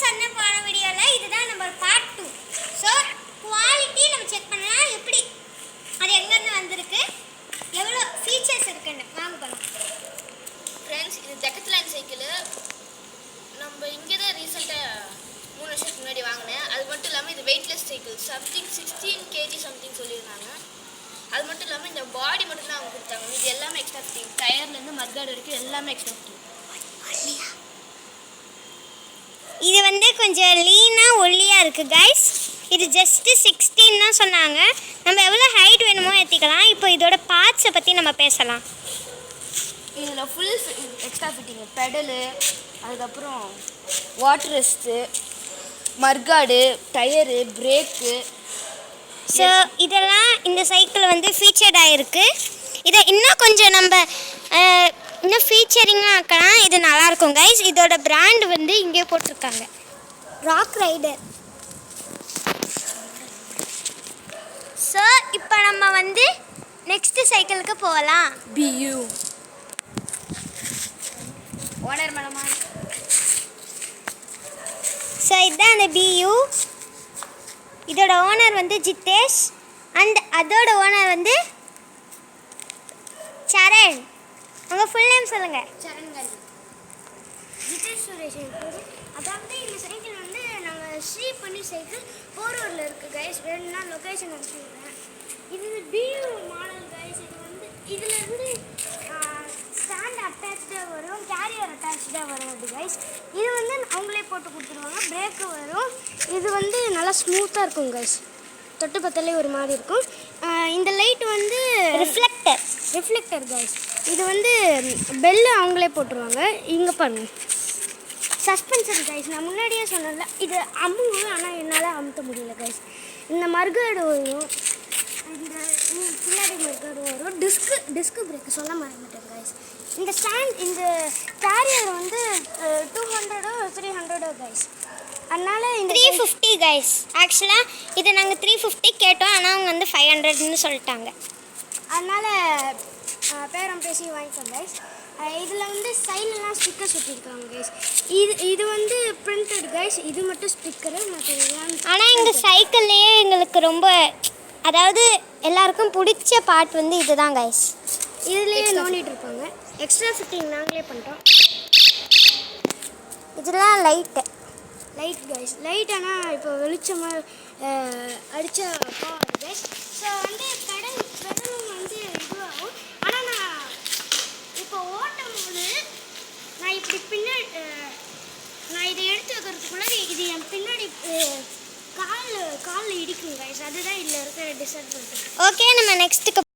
சொன்ன போன வீடியோவில் இதுதான் நம்ம பார்ட் 2. ஸோ குவாலிட்டி நம்ம செக் பண்ணலாம், எப்படி அது எங்கேருந்து வந்திருக்கு, எவ்வளோ ஃபீச்சர்ஸ் இருக்குன்னு வாங்க போகலாம். ஃப்ரெண்ட்ஸ், இது டெக்கத்லான் சைக்கிள் நம்ம இங்கே தான் ரீசெண்டாக 3 வருஷத்துக்கு முன்னாடி வாங்கினேன். அது மட்டும் இல்லாமல் இது weightless cycle, something 16 kg something சொல்லியிருந்தாங்க. அது மட்டும் இல்லாமல் இந்த பாடி மட்டும் தான் அவங்க கொடுத்தாங்க. இது எல்லாமே எக்ஸ்ட்ரா ஃபிட்டிங், டயர்லேருந்து மர்கார்டு வரைக்கும் எல்லாமே எக்ஸ்ட்ரா ஃபிட்டிங். இது வந்து கொஞ்சம் லீனாக ஒல்லியாக இருக்குது கைஸ். இது ஜஸ்ட்டு 16 தான் சொன்னாங்க. நம்ம எவ்வளோ ஹைட் வேணுமோ ஏற்றிக்கலாம். இப்போ இதோட பார்ட்ஸை பற்றி நம்ம பேசலாம். இதில் ஃபுல் எக்ஸ்ட்ரா ஃபிட்டிங்கு, பெடலு, அதுக்கப்புறம் water rest, mudguard, tyre, brake. So இதெல்லாம் இந்த சைக்கிள் வந்து ஃபீச்சர்டாக இருக்குது. இதை இன்னும் கொஞ்சம் நம்ம இன்னும் ஃபீச்சரிங்காக ஆக்கலாம். இது நல்லாயிருக்கும் கைஸ். இதோட பிராண்ட் வந்து இங்கே போட்டிருக்காங்க, ராக் ரைடர். ஸோ இப்போ நம்ம வந்து நெக்ஸ்ட்டு சைக்கிளுக்கு போகலாம். BU owner மேடமா. ஸோ இதுதான் அந்த BU. இதோட ஓனர் வந்து ஜித்தேஷ் அண்ட் அதோட ஓனர் வந்து சரண். உங்கள் ஃபுல் நேம் சொல்லுங்கள். சரண்கள். ஜித்தேஷ் சுரேஷ். அதாவது இந்த சைக்கிள் வந்து நாங்கள் ஸ்ரீ பண்ணி சைக்கிள் போரூரில் இருக்குது கைஸ். வேணும்னா லொக்கேஷன் அனுப்பிச்சுடுறேன். இது BU மாடல் கைஸ். இது வந்து இதில் இருந்து ஸ்டாண்ட் அட்டாச்சாக வரும், கேரியர் அட்டாச்சாக வரும் அது கைஸ். இது வந்து அவங்களே போட்டு கொடுத்துருவாங்க. பிரேக்கு வரும். இது வந்து நல்லா ஸ்மூத்தாக இருக்கும் கைஸ். தொட்டு பத்தலே ஒரு மாதிரி இருக்கும். இந்த லைட் வந்து ரிஃப்ளெக்டர் கைஸ். இது வந்து பெல்லு அவங்களே போட்டுருவாங்க. இங்கே பாருங்க, சஸ்பென்ஷன் கைஸ். நான் முன்னாடியே சொன்னேன்ல, இது அமுங்கும், ஆனால் என்னால் அமுத்த முடியல கைஸ். இந்த மர்கார்டு வரும், இந்த பின்னாடி மர்கார்டு வரும். டிஸ்க்கு பிரேக்கு சொல்ல மறந்துட்டேன் கைஸ். இந்த ஸ்டாண்ட், இந்த கேரியர் வந்து 200 300 கைஸ். அதனால் இந்த 350 கைஸ். ஆக்சுவலாக இது நாங்கள் 350 கேட்டோம், ஆனால் அவங்க வந்து 500ன்னு சொல்லிட்டாங்க. அதனால் பேரம் பேசி வாங்கிக்கோங்க கைஸ். இதில் வந்து சைட்லலாம் ஸ்டிக்கர் ஒட்டியிருக்காங்க கைஸ். இது வந்து பிரிண்டட் கைஸ். இது மட்டும் ஸ்டிக்கரு, மற்ற. ஆனால் இந்த சைக்கிள்லேயே எங்களுக்கு ரொம்ப, அதாவது எல்லாருக்கும் பிடிச்ச பார்ட் வந்து இதுதான் கைஸ். இதுலேயே நோண்டிட்டு இருப்பாங்க. எக்ஸ்ட்ரா ஃபிட்டிங் நாங்களே பண்ணுறோம். இதெல்லாம் லைட் கைஸ். லைட் ஆனால் இப்போ வெளிச்சமாக அடித்தா போகாது கைஸ். ஸோ வந்து பெடலும் வந்து இதுவாகும். ஆனால் நான் இப்போ ஓட்டும் போது நான் இப்படி பின்னாடி நான் இதை எடுத்து வைக்கிறதுக்குள்ளே இது என் பின்னாடி காலில் இடிக்கும் கைஸ். அதுதான் இதில் இருக்கிற டிஸ்அட்வான்டேஜ். ஓகே, நம்ம நெக்ஸ்ட்டுக்கு